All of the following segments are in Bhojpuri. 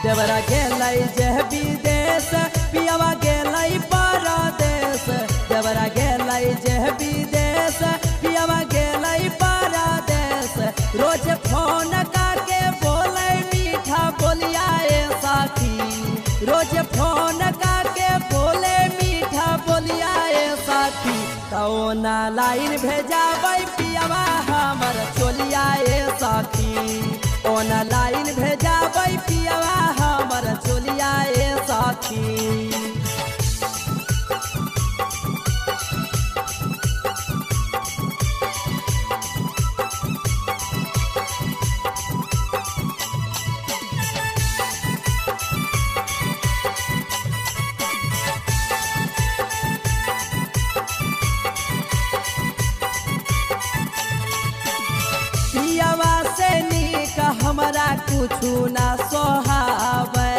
देवरा गेलै जे विदेश पियावा गेलै परदेश। देवरा गेलै जे विदेश पियावा गेलै परदेश। रोज फोन काके बोलै मीठा बोलिया ए साथी। रोज फोन काके बोले मीठा बोलिया ए साथी। तौना लाइन भेजाबै पियावा हमर चोलिया ए साथी। ओना लाइन भेजाबै पियावा हमर चोलिया ए साथी। पियावा से नीक हमरा कुछु ना सोहावे।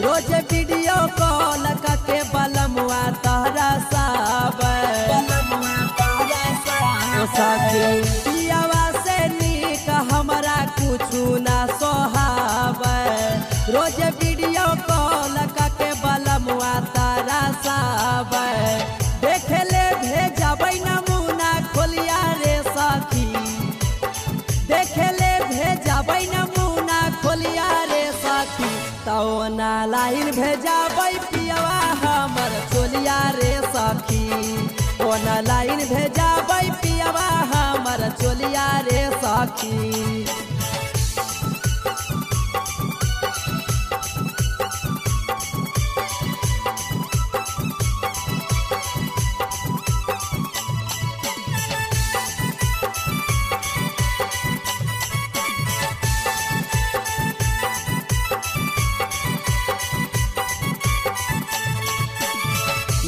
रोज वीडियो कॉल करके बलमुआ तहरा सावे। पियावा से नीक हमरा कुछु ना सोहावे। रोज वीडियो कॉल करके बलमुआ तहरा सावे। देखे ले भेजबै नमूना खोलिया रे साथी। देखे ले भेजबै नमूना खोलिया रे साथी। तौना लाइन भेजबै पियावा हमर चोलिया रे साथी। ओना लाइन भेजबै पियावा हमर चोलिया रे साथी।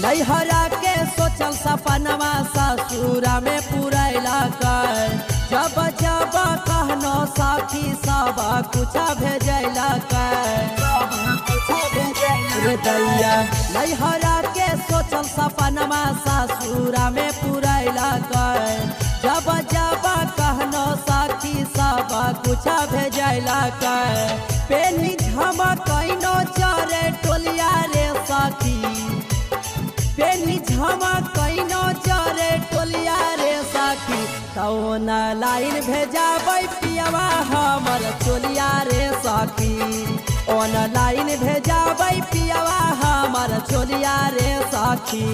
नैहरा के सोचल सपनवा ससुरा में पुरैला कर। जब जब कहनो साथी सब कुछ भेजैला कर। नैहरा के सोचल सपनवा ससुरा में पुरैला कर। जब जब कहनो साथी सब कुछ भेजैला कर। पेनी झमकैनो चरे टोलिया रे साथी। पेनी झमकैनो चरे टोलिया रे साथी। तौना लाइन भेजबै पियावा हमर चोलिया रे साथी। ओना लाइन भेजबै पियावा हमर चोलिया रे साथी।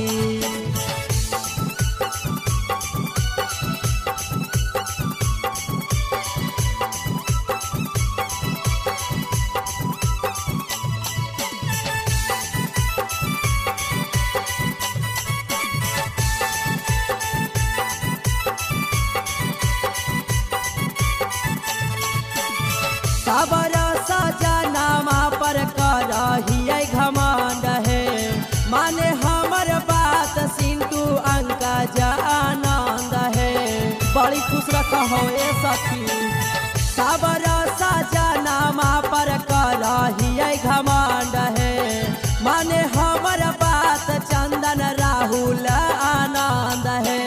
खबर सजनामा पर करहियै घमंड है। माने हमर बात सिंटू अंकज आनंद है। बड़ी खुश रखा हो ए सखी। खबर सजनामा पर करहियै घमंड है। माने हमर बात चंदन राहुल आनंद है।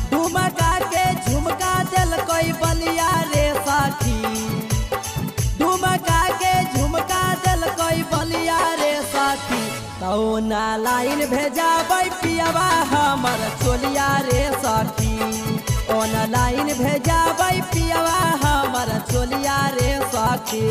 झुमका के झुमका दिल कोई बलिया रे साथी। झुमका के झुमका दिल कोई बलिया रे साथी। तौना लाइन भेजबै पियावा हमर चोलिया रे साथी। ओना लाइन भेजबै पियावा हमर चोलिया रे साथी।